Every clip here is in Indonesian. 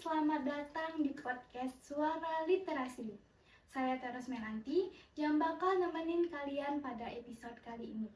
selamat datang di podcast Suara Literasi. Saya Teros Menanti yang bakal nemenin kalian pada episode kali ini.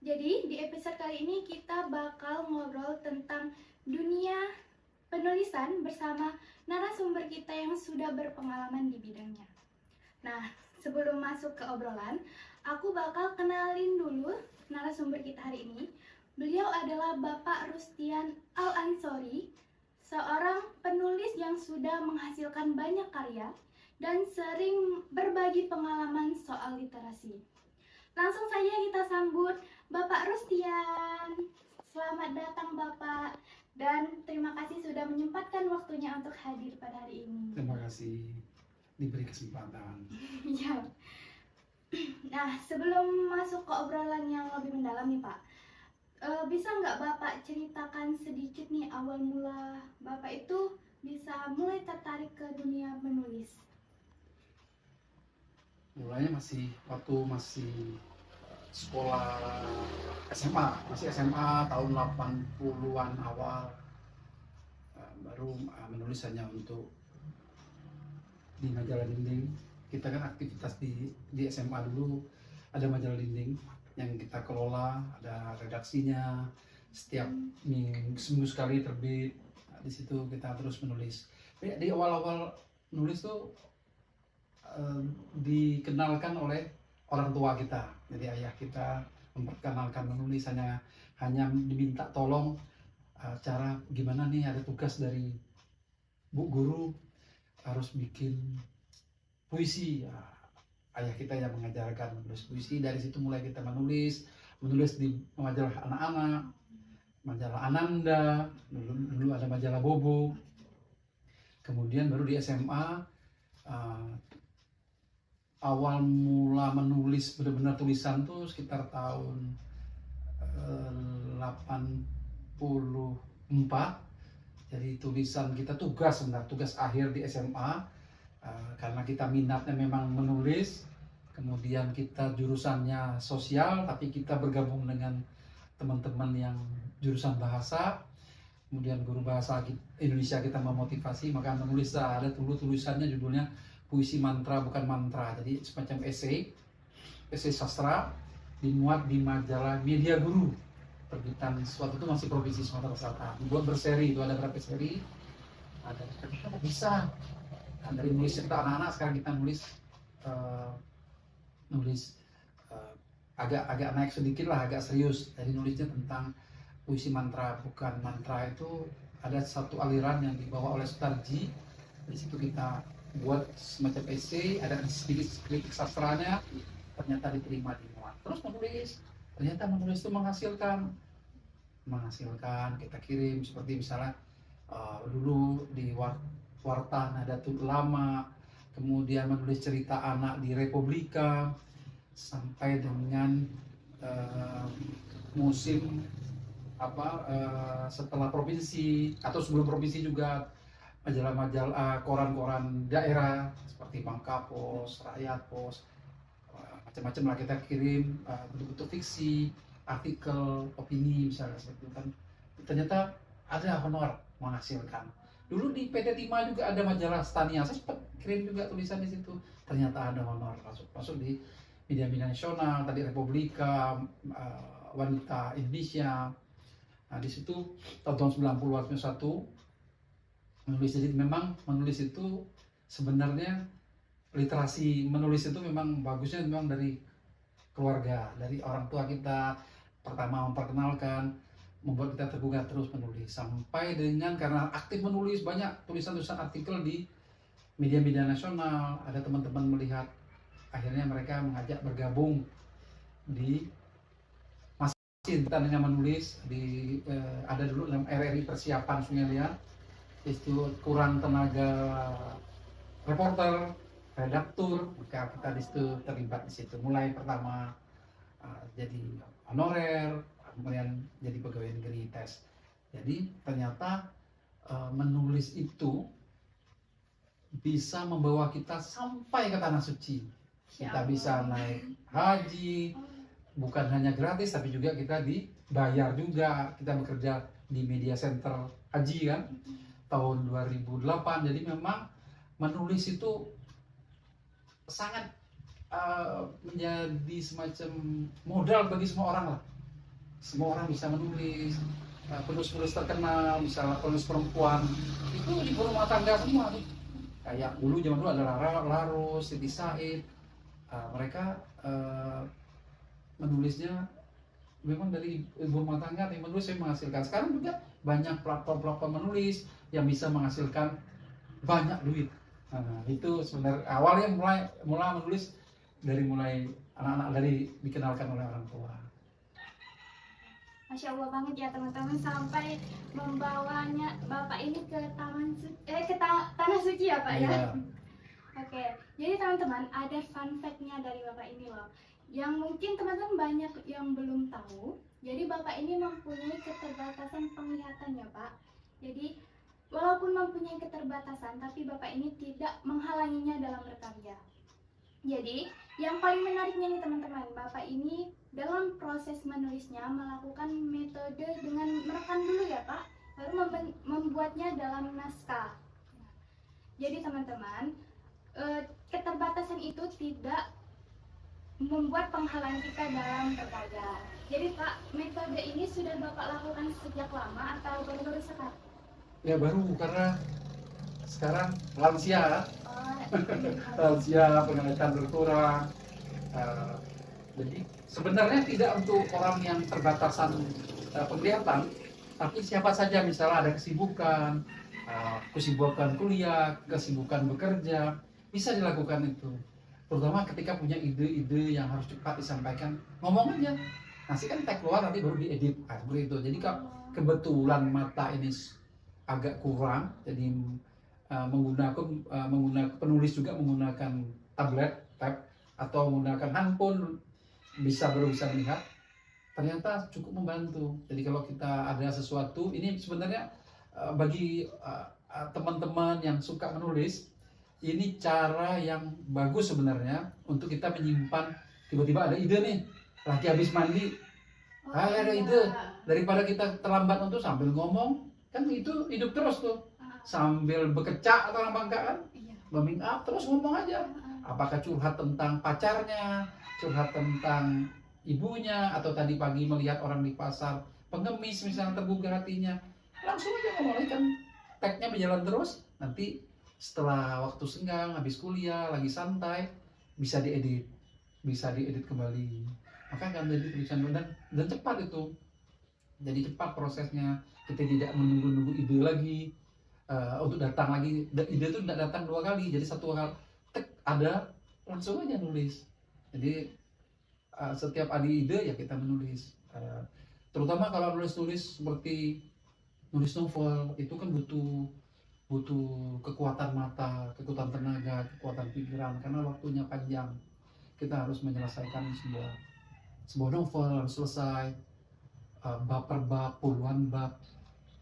Jadi di episode kali ini kita bakal ngobrol tentang dunia penulisan bersama narasumber kita yang sudah berpengalaman di bidangnya. Nah, sebelum masuk ke obrolan, aku bakal kenalin dulu narasumber kita hari ini. Beliau adalah Bapak Rustian Al-Ansori, seorang penulis yang sudah menghasilkan banyak karya dan sering berbagi pengalaman soal literasi. Langsung saja kita sambut Bapak Rustian. Selamat datang Bapak, dan terima kasih sudah menyempatkan waktunya untuk hadir pada hari ini. Terima kasih diberi kesempatan. Ya. Nah, sebelum masuk ke obrolan yang lebih mendalam nih Pak, bisa nggak Bapak ceritakan sedikit nih awal mula Bapak itu bisa mulai tertarik ke dunia menulis? Mulanya waktu masih sekolah SMA, masih SMA tahun 80-an awal, baru menulis hanya untuk di majalah dinding. Kita kan aktivitas di SMA dulu ada majalah dinding yang kita kelola, ada redaksinya, setiap seminggu sekali terbit. Di situ kita terus menulis. Di awal-awal nulis tuh dikenalkan oleh orang tua kita. Jadi ayah kita memperkenalkan menulis, hanya diminta tolong cara gimana nih, ada tugas dari bu guru harus bikin puisi. Ayah kita yang mengajarkan menulis puisi. Dari situ mulai kita menulis di majalah anak-anak, majalah Ananda, dulu ada majalah Bobo. Kemudian baru di SMA awal mula menulis benar-benar tulisan tuh sekitar tahun 84. Jadi tulisan kita tugas akhir di SMA. Karena kita minatnya memang menulis, kemudian kita jurusannya sosial, tapi kita bergabung dengan teman-teman yang jurusan bahasa. Kemudian guru bahasa Indonesia kita memotivasi, maka menulis. Ada tulisannya judulnya Puisi Mantra Bukan Mantra, jadi semacam esai sastra, dimuat di majalah Media Guru, terbitan suatu itu masih Provinsi Sumatera Selatan. Dibuat berseri, itu ada berapa seri, ada bisa. Dari nulis cerita anak-anak, sekarang kita nulis agak naik sedikit lah, agak serius. Jadi nulisnya tentang puisi mantra bukan mantra. Itu ada satu aliran yang dibawa oleh Sutarji. Di situ kita buat semacam esai, ada sedikit kritik sastranya, ternyata diterima di muat. Terus ternyata menulis itu menghasilkan, kita kirim. Seperti misalnya dulu di Warta Nahdlatul Ulama, kemudian menulis cerita anak di Republika, sampai dengan musim setelah provinsi atau sebelum provinsi juga, majalah-majalah koran-koran daerah seperti Bangka Pos, Rakyat Pos, macam-macam lah kita kirim, bentuk-bentuk fiksi, artikel, opini misalnya seperti itu kan. Ternyata ada honor menghasilkan. Dulu di PT Timah juga ada majalah Stania, saya sempat kirim juga tulisan di situ. Ternyata ada honor, masuk di media-media nasional, tadi Republika, Wanita Indonesia. Nah di situ tahun 91 menulis. Jadi memang menulis itu sebenarnya, literasi menulis itu memang bagusnya memang dari keluarga, dari orang tua kita. Pertama memperkenalkan, membuat kita tergugah terus menulis, sampai dengan karena aktif menulis banyak tulisan-tulisan artikel di media-media nasional. Ada teman-teman melihat, akhirnya mereka mengajak bergabung di masih tandanya menulis di ada dulu dalam RRI Persiapan Sungai Liat. Itu kurang tenaga reporter, redaktur, maka kita di situ terlibat di situ. Mulai pertama jadi honorer, kemudian jadi pegawai negeri tes. Jadi ternyata menulis itu bisa membawa kita sampai ke tanah suci. Kita bisa naik haji, bukan hanya gratis tapi juga kita dibayar juga. Kita bekerja di media center haji kan, tahun 2008. Jadi memang menulis itu sangat menjadi semacam modal bagi semua orang lah. Semua orang bisa menulis, penulis-penulis terkenal, misalnya penulis perempuan itu ibu rumah tangga semua tuh. Kayak dulu zaman dulu ada Larus, Siti Said, mereka menulisnya memang dari ibu rumah tangga yang menulis yang menghasilkan. Sekarang juga banyak platform-platform menulis yang bisa menghasilkan banyak duit. Nah, itu sebenarnya awalnya mulai menulis mulai anak-anak dari dikenalkan oleh orang tua. Masya Allah banget ya teman-teman, sampai membawanya Bapak ini ke tanah suci ya Pak ya. Iya. Oke, jadi teman-teman ada fun fact-nya dari Bapak ini loh, yang mungkin teman-teman banyak yang belum tahu. Jadi Bapak ini mempunyai keterbatasan penglihatan ya Pak. Jadi walaupun mempunyai keterbatasan, tapi Bapak ini tidak menghalanginya dalam berkarya. Jadi yang paling menariknya nih teman-teman, Bapak ini dalam proses menulisnya melakukan metode dengan merekam dulu ya Pak, lalu membuatnya dalam naskah. Jadi teman-teman, keterbatasan itu tidak membuat penghalang kita dalam berkarya. Jadi Pak, metode ini sudah Bapak lakukan sejak lama atau baru-baru sekarang? Ya baru, karena sekarang lansia, Oh, penglihatan berkurang. Jadi sebenarnya tidak untuk orang yang terbatasan penglihatan, tapi siapa saja misalnya ada kesibukan kuliah, kesibukan bekerja, bisa dilakukan itu. Terutama ketika punya ide-ide yang harus cepat disampaikan, ngomong aja. Nanti kan tag keluar, nanti baru diedit. Begitu. Jadi kalau kebetulan mata ini agak kurang, jadi menggunakan penulis juga menggunakan tablet, tab, atau menggunakan handphone baru bisa melihat, ternyata cukup membantu. Jadi kalau kita ada sesuatu, ini sebenarnya bagi teman-teman yang suka menulis, ini cara yang bagus sebenarnya untuk kita menyimpan. Tiba-tiba ada ide nih, lagi habis mandi, ada ide, daripada kita terlambat untuk sambil ngomong, kan itu hidup terus tuh, sambil bekecak atau bangkaan, bombing up terus ngomong aja. Apakah curhat tentang pacarnya, curhat tentang ibunya, atau tadi pagi melihat orang di pasar pengemis misalnya tergugah hatinya, langsung aja ngomong. Kan tagnya berjalan terus, nanti setelah waktu senggang, habis kuliah, lagi santai, bisa diedit kembali. Maka kan jadi tulisan dan cepat itu. Jadi cepat prosesnya, kita tidak menunggu ide lagi untuk datang lagi. Ide itu tidak datang 2 kali, jadi satu hal ada, langsung aja nulis. Jadi setiap ada ide ya kita menulis. Terutama kalau nulis seperti nulis novel, itu kan butuh kekuatan mata, kekuatan tenaga, kekuatan pikiran, karena waktunya panjang. Kita harus menyelesaikan sebuah novel, harus selesai bab per bab, puluhan bab,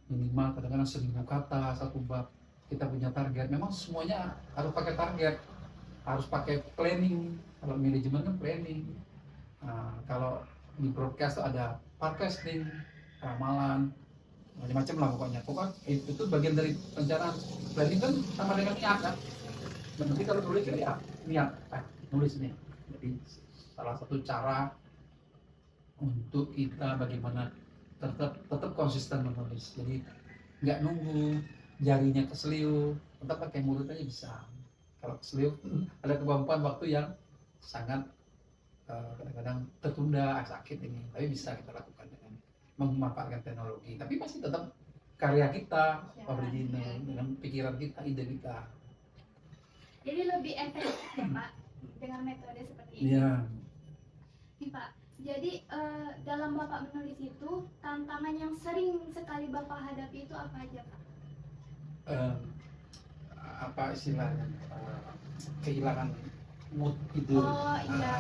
minimal kadang-kadang 1000 kata satu bab. Kita punya target, memang semuanya harus pakai target, harus pakai planning. Kalau manajemen kan planning, kalau di broadcast itu ada forecasting, ramalan, macam-macam lah pokoknya. Itu bagian dari perencanaan. Planning kan sama dengan niat kan. Nanti kalau tulis ya niat, nulis nih. Jadi salah satu cara untuk kita bagaimana tetap konsisten menulis. Jadi nggak nunggu jarinya keseliu, tetap pakai mulut aja bisa. Kalau keseliu ada kemampuan waktu yang sangat kadang-kadang tertunda, sakit ini, tapi bisa kita lakukan dengan memanfaatkan teknologi. Tapi pasti tetap karya kita, original, dengan pikiran kita, ide kita. Jadi lebih efektif ya Pak dengan metode seperti ini. Iya. Nih Pak, jadi dalam Bapak menulis itu tantangan yang sering sekali Bapak hadapi itu apa aja Pak? Apa istilahnya, kehilangan mood ide. Oh iya.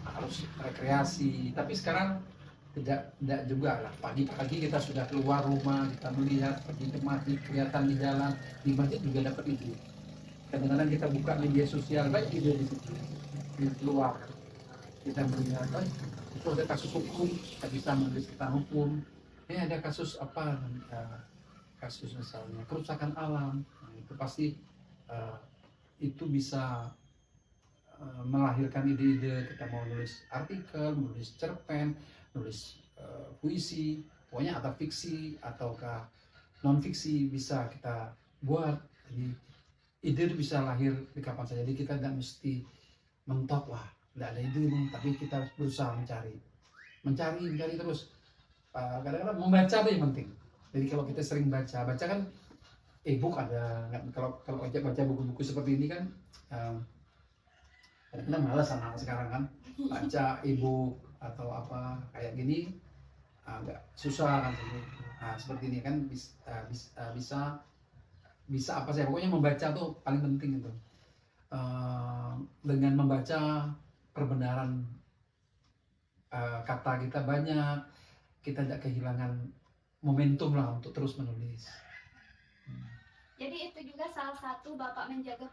Harus rekreasi, tapi sekarang tidak juga lah. Pagi-pagi kita sudah keluar rumah, kita melihat, pergi ke masjid, kelihatan di jalan, di masjid juga dapat ide. Kadang-kadang kita buka media sosial, baik ide di situ, di luar kita melihat, itu ada kasus hukum, kita bisa menulis tentang hukum. Ini ada kasus apa, kasus misalnya kerusakan alam, nah, itu pasti itu bisa melahirkan ide-ide. Kita mau nulis artikel, nulis cerpen, nulis puisi, pokoknya atau fiksi ataukah non fiksi bisa kita buat. Jadi ide itu bisa lahir di kapan saja. Jadi kita tidak mesti mentok, wah tidak ada ide nih, tapi kita harus berusaha mencari terus. Kadang-kadang membaca itu yang penting. Jadi kalau kita sering baca kan e-book ada kan. Kalau baca buku-buku seperti ini kan kadang-kadang malas anak sekarang kan baca e-book atau apa kayak gini agak susah kan. Seperti ini kan bisa apa sih, pokoknya membaca tuh paling penting itu. Dengan membaca perbenaran kata kita banyak, kita tidak kehilangan momentum lah untuk terus menulis. Jadi itu juga salah satu Bapak menjaga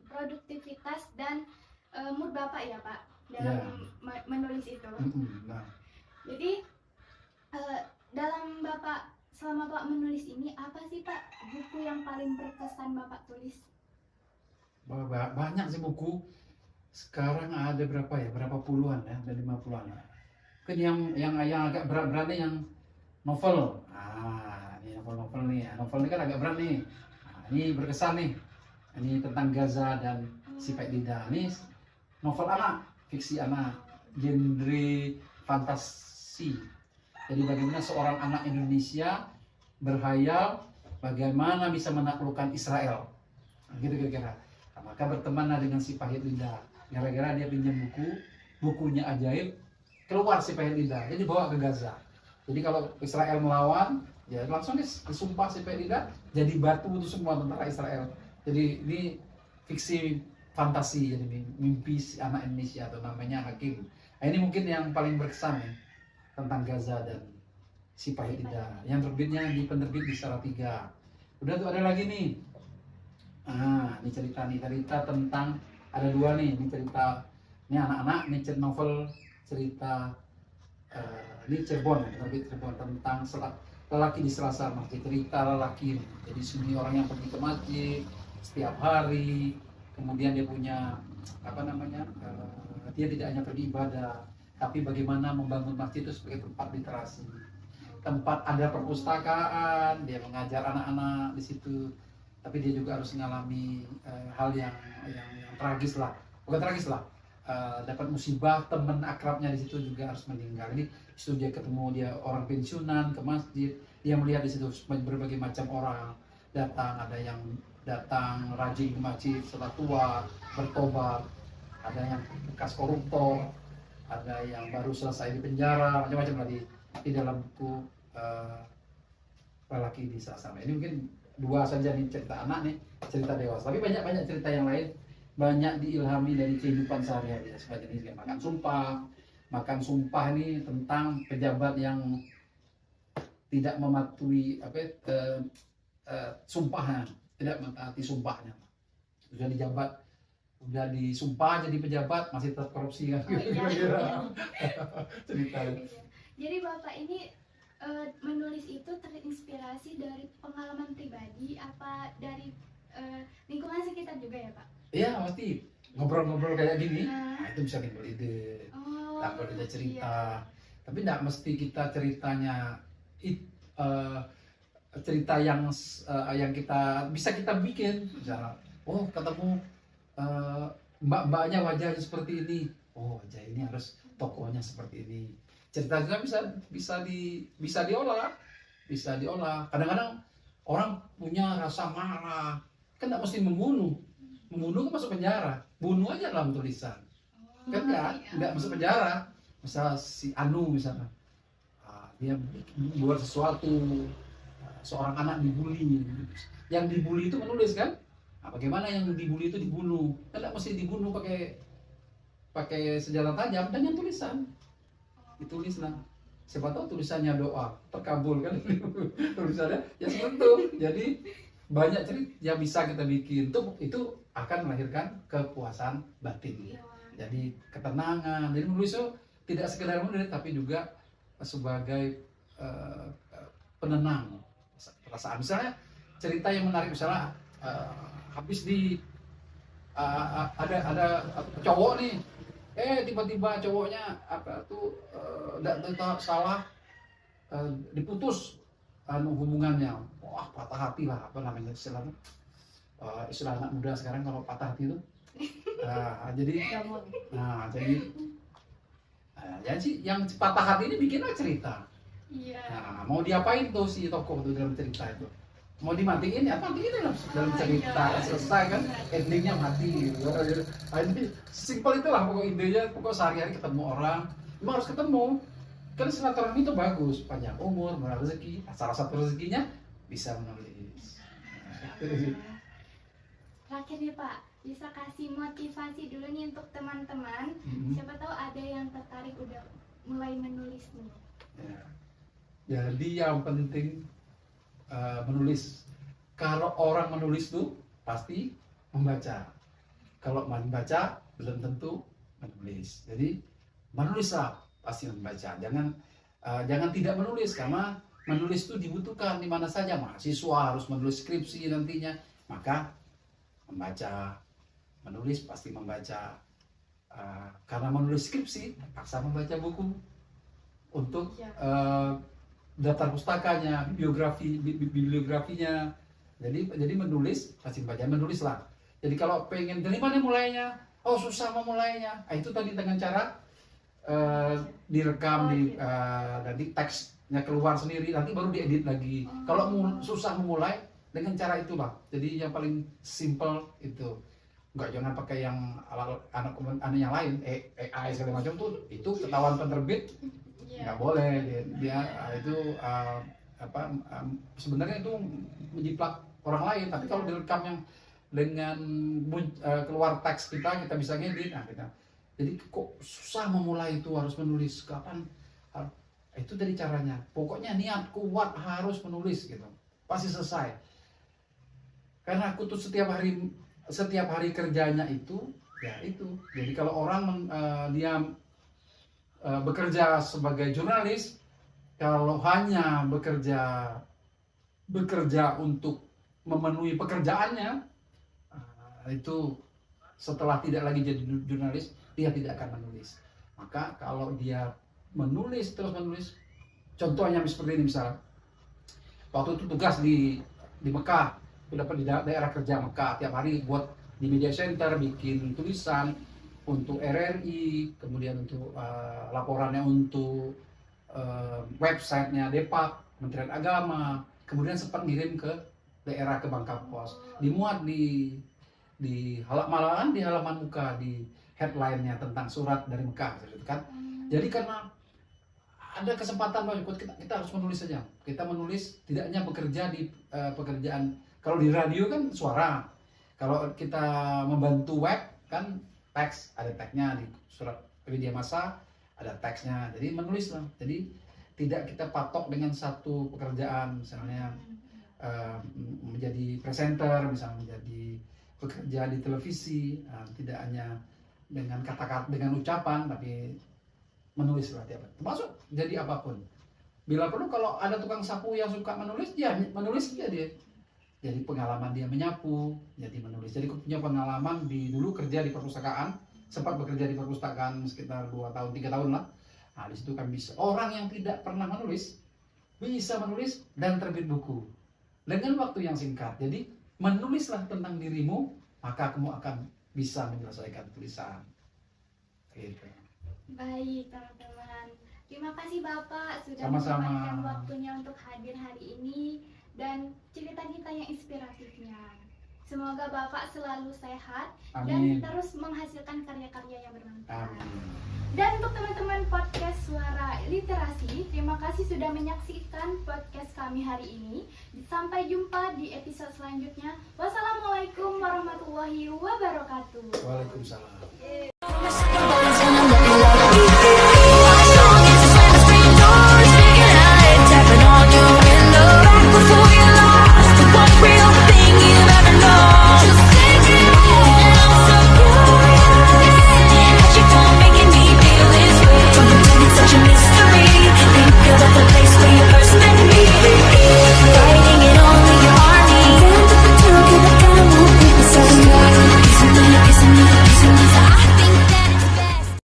produktivitas dan mood Bapak ya Pak dalam menulis itu. Nah. Jadi dalam selama Bapak menulis ini, apa sih Pak buku yang paling berkesan Bapak tulis? Banyak sih buku. Sekarang ada berapa ya? Berapa puluhan ya? Ada 50-an. Mungkin yang agak berat nih yang novel. Ini novel nih. Novel ini kan agak berat nih. Ini berkesan nih. Ini tentang Gaza dan si Lidah. Ini novel anak, fiksi anak, genre fantasi. Jadi bagaimana seorang anak Indonesia berhayal bagaimana bisa menaklukkan Israel. Gitu kira-kira. Maka bertemanlah dengan si Lidah. Gara-gara dia pinjam bukunya ajaib, keluar si Lidah. Jadi bawa ke Gaza. Jadi kalau Israel melawan, ya langsung disumpah si Lidah jadi batu itu semua tentara Israel. Jadi ini fiksi fantasi, jadi mimpi si anak Indonesia atau namanya Hakim. Nah, ini mungkin yang paling berkesan ya, tentang Gaza dan si Lidah. Yang terbitnya di penerbit di Salatiga. Udah tuh ada lagi nih. Ini cerita tentang ada dua nih. Ini anak-anak, ini novel cerita ini Cirebon, terbit Cirebon tentang lelaki di Selasar Masjid. Cerita lelaki ini. Jadi sini orang yang pergi ke masjid setiap hari. Kemudian dia punya dia tidak hanya pergi ibadah, tapi bagaimana membangun masjid itu sebagai tempat literasi, tempat ada perpustakaan. Dia mengajar anak-anak di situ, tapi dia juga harus mengalami hal yang tragis lah, bukan tragis lah, dapat musibah, teman akrabnya di situ juga harus meninggal. Ini situ dia ketemu dia orang pensiunan ke masjid, dia melihat di situ berbagai macam orang datang, ada yang datang rajin ke masjid setelah tua bertobat, ada yang bekas koruptor, ada yang baru selesai di penjara, macam-macam lagi di dalam buku lelaki di Selasar. Ini mungkin dua saja nih cerita anak nih, cerita dewasa. Tapi banyak cerita yang lain, banyak diilhami dari kehidupan sehari-hari. Sebagai ini makan sumpah ini tentang pejabat yang tidak mematuhi sumpahnya, tidak mentaati sumpahnya. Udah disumpah jadi pejabat masih tetap korupsi kan? Cerita. Jadi Bapak ini menulis itu terinspirasi dari pengalaman pribadi apa dari lingkungan sekitar juga ya Pak? Iya pasti, ngobrol-ngobrol kayak gini, itu bisa timbul ide, timbul ide cerita. Iya. Tapi tidak mesti kita ceritanya cerita yang kita bisa kita bikin. Misalnya, ketemu mbak-mbaknya wajahnya seperti ini, wajah ini harus tokohnya seperti ini. Cerita bisa diolah. Kadang-kadang orang punya rasa marah, kan tidak mesti membunuh kan masuk penjara. Bunuh aja dalam tulisan, kan nggak masuk penjara. Misal si Anu misalnya, dia buat sesuatu, seorang anak dibully, yang dibully itu menulis kan. Bagaimana yang dibully itu dibunuh, kan tidak mesti dibunuh pakai senjata tajam, dan yang tulisan ditulislah. Siapa tahu tulisannya doa terkabul kan. Tulisannya ya seperti itu. Jadi banyak cerita yang bisa kita bikin, itu akan melahirkan kepuasan batin. Jadi ketenangan. Jadi menulis itu tidak sekedar menulis, tapi juga sebagai penenang perasaan. Misalnya cerita yang menarik, misalnya habis di ada cowok nih, tiba-tiba cowoknya salah, diputus hubungannya, wah patah hati lah, apa namanya istilahnya, istilah anak muda sekarang kalau patah hati itu. Jadi yang patah hati ini bikinlah cerita. Iya. Nah, mau diapain tuh si tokoh itu dalam cerita itu? Mau dimatiin ya matiin dalam cerita, selesai kan, endingnya mati. Ini simpel itulah pokok intinya. Pokok sehari-hari ketemu orang, memang harus ketemu. Karena silaturahmi itu bagus, panjang umur, murah rezeki. Salah satu rezekinya bisa menulis. Terakhir nih Pak, bisa kasih motivasi dulu nih untuk teman-teman. Siapa tahu ada yang tertarik udah mulai menulis nih. Ya. Jadi yang penting menulis. Kalau orang menulis tuh pasti membaca. Kalau membaca belum tentu menulis. Jadi menulislah pasti membaca. Jangan tidak menulis, karena menulis itu dibutuhkan di mana saja. Mahasiswa harus menulis skripsi nantinya, maka membaca. Menulis pasti membaca. Karena menulis skripsi terpaksa membaca buku untuk daftar pustakanya, bibliografinya. Jadi menulis pasti baca, menulislah. Jadi kalau pengen dari mana mulainya, susah memulainya. Itu tadi dengan cara direkam nanti teksnya keluar sendiri, nanti baru diedit lagi. Kalau susah memulai, dengan cara itulah. Jadi yang paling simple itu. Jangan pakai yang anak yang lain, AI segala macam tuh, itu ketahuan penerbit. Nggak boleh, dia itu sebenarnya itu menjiplak orang lain. Tapi kalau direkam yang dengan keluar teks kita bisa ngedit. Jadi kok susah memulai itu, harus menulis kapan? Itu dari caranya. Pokoknya niat kuat harus menulis gitu, pasti selesai. Karena aku tuh setiap hari kerjanya itu, ya itu. Jadi kalau orang dia bekerja sebagai jurnalis, kalau hanya bekerja untuk memenuhi pekerjaannya, itu setelah tidak lagi jadi jurnalis, dia tidak akan menulis. Maka kalau dia terus menulis, contohnya seperti ini, misalnya waktu itu tugas di Mekah, itu dapat di daerah kerja Mekah, tiap hari buat di media center bikin tulisan untuk RRI, kemudian untuk laporannya untuk websitenya Depak, Kementerian Agama, kemudian sempat ngirim ke daerah, ke Bangka Pos, dimuat di malahan di halaman muka, di headline-nya tentang surat dari Mekah, gitu kan. Jadi karena ada kesempatan kita harus menulis saja. Kita menulis tidak hanya bekerja di pekerjaan. Kalau di radio kan suara, kalau kita membantu web kan teks, ada teksnya di surat media massa, ada teksnya. Jadi menulis lah. Jadi tidak kita patok dengan satu pekerjaan, misalnya menjadi presenter, misalnya menjadi bekerja di televisi, tidak hanya dengan kata-kata, dengan ucapan, tapi menulislah tiap hari. Termasuk jadi apapun. Bila perlu kalau ada tukang sapu yang suka menulis, ya menulis dia. Jadi pengalaman dia menyapu, jadi menulis. Jadi aku punya pengalaman dulu kerja di perpustakaan, sempat bekerja di perpustakaan sekitar 2 tahun, 3 tahun lah. Nah, di situ kan bisa. Orang yang tidak pernah menulis, bisa menulis dan terbit buku. Dengan waktu yang singkat. Jadi menulislah tentang dirimu, maka kamu akan bisa menyelesaikan tulisan. Gitu. Baik teman-teman, terima kasih Bapak sudah Sama-sama. menyempatkan waktunya untuk hadir hari ini dan cerita-cerita yang inspiratifnya. Semoga Bapak selalu sehat. Amin. Dan terus menghasilkan karya-karya yang bermanfaat. Amin. Dan untuk teman-teman podcast Suara Literasi, terima kasih sudah menyaksikan podcast kami hari ini. Sampai jumpa di episode selanjutnya. Wassalamualaikum warahmatullahi wabarakatuh. Waalaikumsalam.